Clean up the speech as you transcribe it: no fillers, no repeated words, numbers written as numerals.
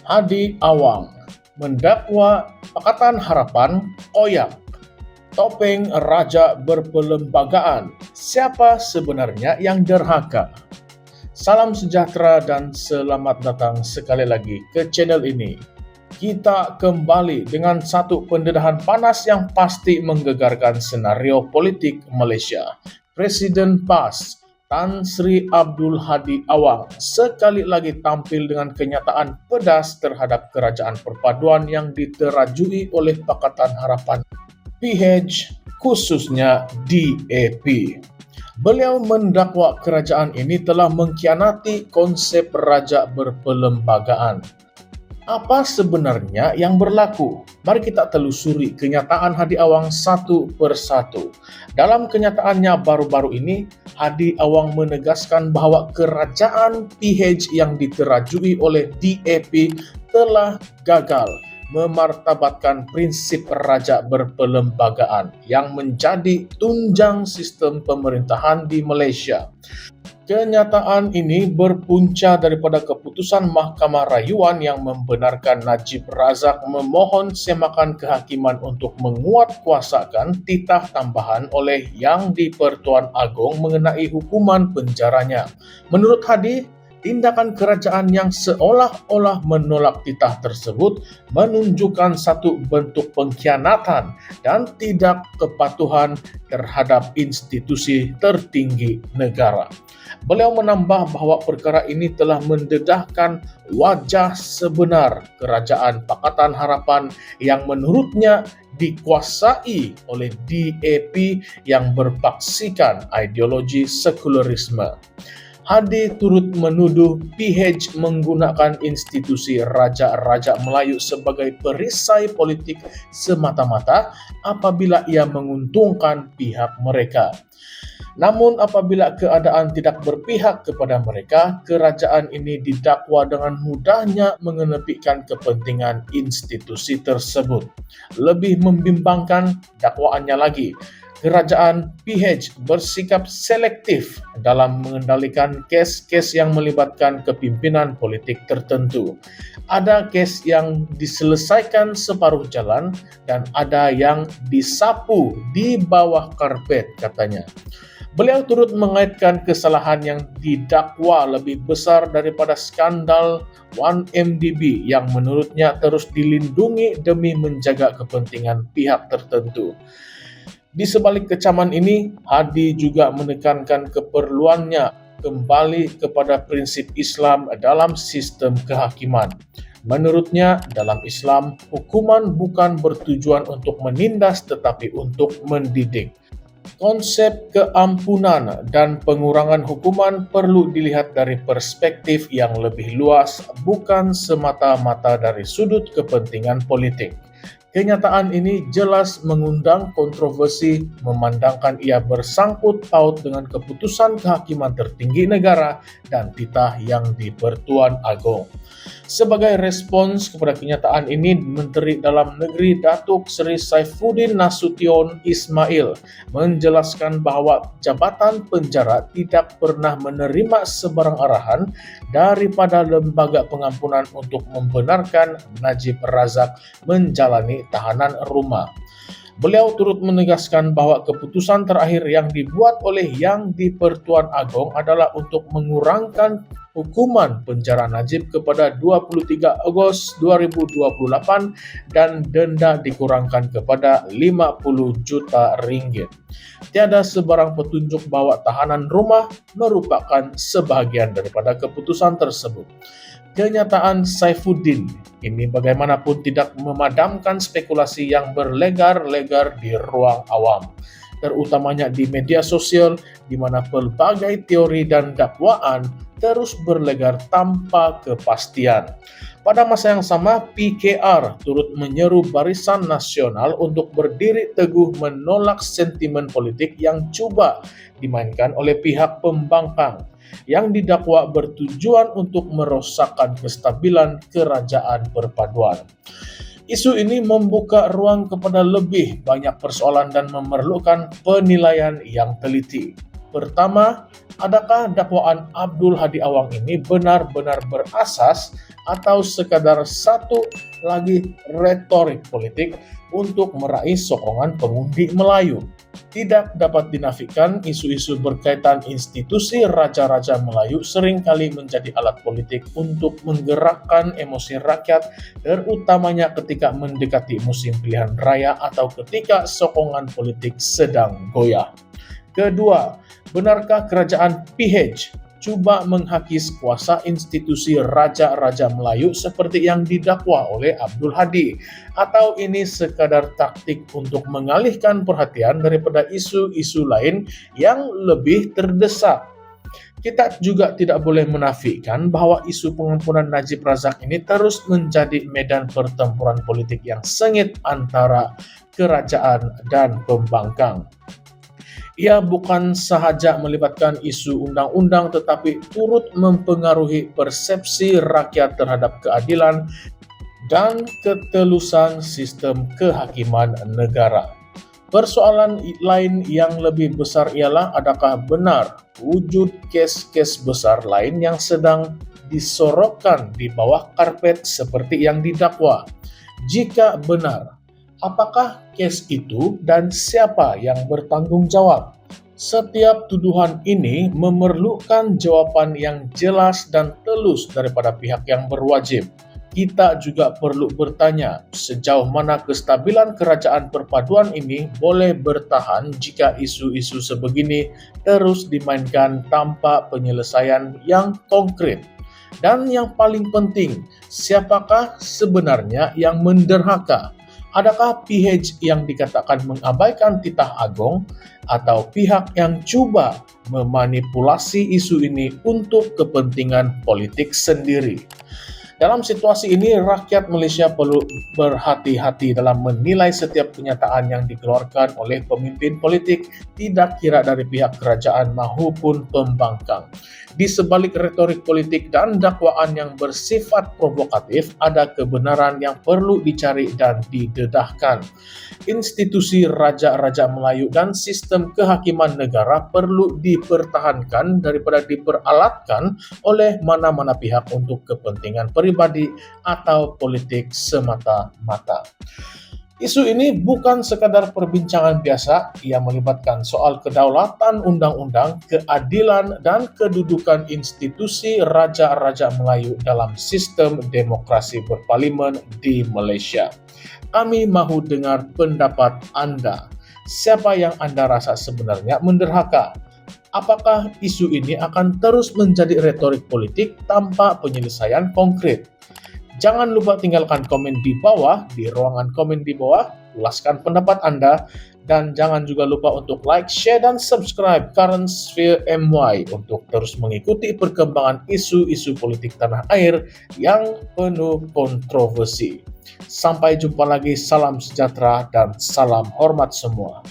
Hadi Awang mendakwa Pakatan Harapan koyak, topeng raja berpelembagaan. Siapa sebenarnya yang derhaka? Salam sejahtera dan selamat datang sekali lagi ke channel ini. Kita kembali dengan satu pendedahan panas yang pasti menggegarkan senario politik Malaysia. Presiden PAS Tan Sri Abdul Hadi Awang sekali lagi tampil dengan kenyataan pedas terhadap kerajaan perpaduan yang diterajui oleh Pakatan Harapan PH, khususnya DAP. Beliau mendakwa kerajaan ini telah mengkhianati konsep raja berpelembagaan. Apa sebenarnya yang berlaku? Mari kita telusuri kenyataan Hadi Awang satu persatu. Dalam kenyataannya baru-baru ini, Hadi Awang menegaskan bahwa kerajaan PH yang diterajui oleh DAP telah gagal memartabatkan prinsip raja berpelembagaan yang menjadi tunjang sistem pemerintahan di Malaysia. Kenyataan ini berpunca daripada keputusan Mahkamah Rayuan yang membenarkan Najib Razak memohon semakan kehakiman untuk menguatkuasakan titah tambahan oleh Yang di-Pertuan Agong mengenai hukuman penjaranya. Menurut Hadi, tindakan kerajaan yang seolah-olah menolak titah tersebut menunjukkan satu bentuk pengkhianatan dan tidak kepatuhan terhadap institusi tertinggi negara. Beliau menambah bahwa perkara ini telah mendedahkan wajah sebenar kerajaan Pakatan Harapan yang menurutnya dikuasai oleh DAP yang berpaksikan ideologi sekularisme. Hadi turut menuduh PH menggunakan institusi Raja-Raja Melayu sebagai perisai politik semata-mata apabila ia menguntungkan pihak mereka. Namun apabila keadaan tidak berpihak kepada mereka, kerajaan ini didakwa dengan mudahnya mengenepikan kepentingan institusi tersebut. Lebih membimbangkan dakwaannya lagi, kerajaan PH bersikap selektif dalam mengendalikan kes-kes yang melibatkan kepimpinan politik tertentu. Ada kes yang diselesaikan separuh jalan dan ada yang disapu di bawah karpet, katanya. Beliau turut mengaitkan kesalahan yang didakwa lebih besar daripada skandal 1MDB yang menurutnya terus dilindungi demi menjaga kepentingan pihak tertentu. Di sebalik kecaman ini, Hadi juga menekankan keperluannya kembali kepada prinsip Islam dalam sistem kehakiman. Menurutnya, dalam Islam, hukuman bukan bertujuan untuk menindas tetapi untuk mendidik. Konsep keampunan dan pengurangan hukuman perlu dilihat dari perspektif yang lebih luas, bukan semata-mata dari sudut kepentingan politik. Kenyataan ini jelas mengundang kontroversi memandangkan ia bersangkut paut dengan keputusan kehakiman tertinggi negara dan titah Yang di-Pertuan Agong. Sebagai respons kepada kenyataan ini, Menteri Dalam Negeri Datuk Seri Saifuddin Nasution Ismail menjelaskan bahwa Jabatan Penjara tidak pernah menerima sebarang arahan daripada Lembaga Pengampunan untuk membenarkan Najib Razak menjalani tahanan rumah. Beliau turut menegaskan bahwa keputusan terakhir yang dibuat oleh Yang di-Pertuan Agong adalah untuk mengurangkan hukuman penjara Najib kepada 23 Ogos 2028 dan denda dikurangkan kepada 50 juta ringgit. Tiada sebarang petunjuk bahwa tahanan rumah merupakan sebahagian daripada keputusan tersebut. Kenyataan Saifuddin ini bagaimanapun tidak memadamkan spekulasi yang berlegar-legar di ruang awam, terutamanya di media sosial, di mana pelbagai teori dan dakwaan terus berlegar tanpa kepastian. Pada masa yang sama, PKR turut menyeru Barisan Nasional untuk berdiri teguh menolak sentimen politik yang cuba dimainkan oleh pihak pembangkang yang didakwa bertujuan untuk merosakkan kestabilan kerajaan perpaduan. Isu ini membuka ruang kepada lebih banyak persoalan dan memerlukan penilaian yang teliti. Pertama, adakah dakwaan Abdul Hadi Awang ini benar-benar berasas atau sekadar satu lagi retorik politik untuk meraih sokongan pengundi Melayu. Tidak dapat dinafikan, isu-isu berkaitan institusi Raja-Raja Melayu seringkali menjadi alat politik untuk menggerakkan emosi rakyat, terutamanya ketika mendekati musim pilihan raya atau ketika sokongan politik sedang goyah. Kedua, benarkah kerajaan PH coba menghakis kuasa institusi Raja-Raja Melayu seperti yang didakwa oleh Abdul Hadi? Atau ini sekadar taktik untuk mengalihkan perhatian daripada isu-isu lain yang lebih terdesak? Kita juga tidak boleh menafikan bahwa isu pengampunan Najib Razak ini terus menjadi medan pertempuran politik yang sengit antara kerajaan dan pembangkang. Ia bukan sahaja melibatkan isu undang-undang tetapi turut mempengaruhi persepsi rakyat terhadap keadilan dan ketelusan sistem kehakiman negara. Persoalan lain yang lebih besar ialah adakah benar wujud kes-kes besar lain yang sedang disorotkan di bawah karpet seperti yang didakwa? Jika benar, apakah kes itu dan siapa yang bertanggung jawab? Setiap tuduhan ini memerlukan jawaban yang jelas dan telus daripada pihak yang berwajib. Kita juga perlu bertanya sejauh mana kestabilan kerajaan perpaduan ini boleh bertahan jika isu-isu sebegini terus dimainkan tanpa penyelesaian yang konkret. Dan yang paling penting, siapakah sebenarnya yang menderhaka? Adakah PH yang dikatakan mengabaikan titah agong atau pihak yang coba memanipulasi isu ini untuk kepentingan politik sendiri? Dalam situasi ini, rakyat Malaysia perlu berhati-hati dalam menilai setiap kenyataan yang dikeluarkan oleh pemimpin politik, tidak kira dari pihak kerajaan maupun pembangkang. Di sebalik retorik politik dan dakwaan yang bersifat provokatif, ada kebenaran yang perlu dicari dan didedahkan. Institusi Raja-Raja Melayu dan sistem kehakiman negara perlu dipertahankan daripada diperalatkan oleh mana-mana pihak untuk kepentingan pribadi atau politik semata-mata. Isu ini bukan sekadar perbincangan biasa, ia melibatkan soal kedaulatan undang-undang, keadilan, dan kedudukan institusi Raja-Raja Melayu dalam sistem demokrasi berparlimen di Malaysia. Kami mahu dengar pendapat Anda. Siapa yang Anda rasa sebenarnya menderhaka? Apakah isu ini akan terus menjadi retorik politik tanpa penyelesaian konkret? Jangan lupa tinggalkan komen di bawah, di ruangan komen di bawah, tuliskan pendapat Anda, dan jangan juga lupa untuk like, share, dan subscribe Current Sphere MY untuk terus mengikuti perkembangan isu-isu politik tanah air yang penuh kontroversi. Sampai jumpa lagi, salam sejahtera dan salam hormat semua.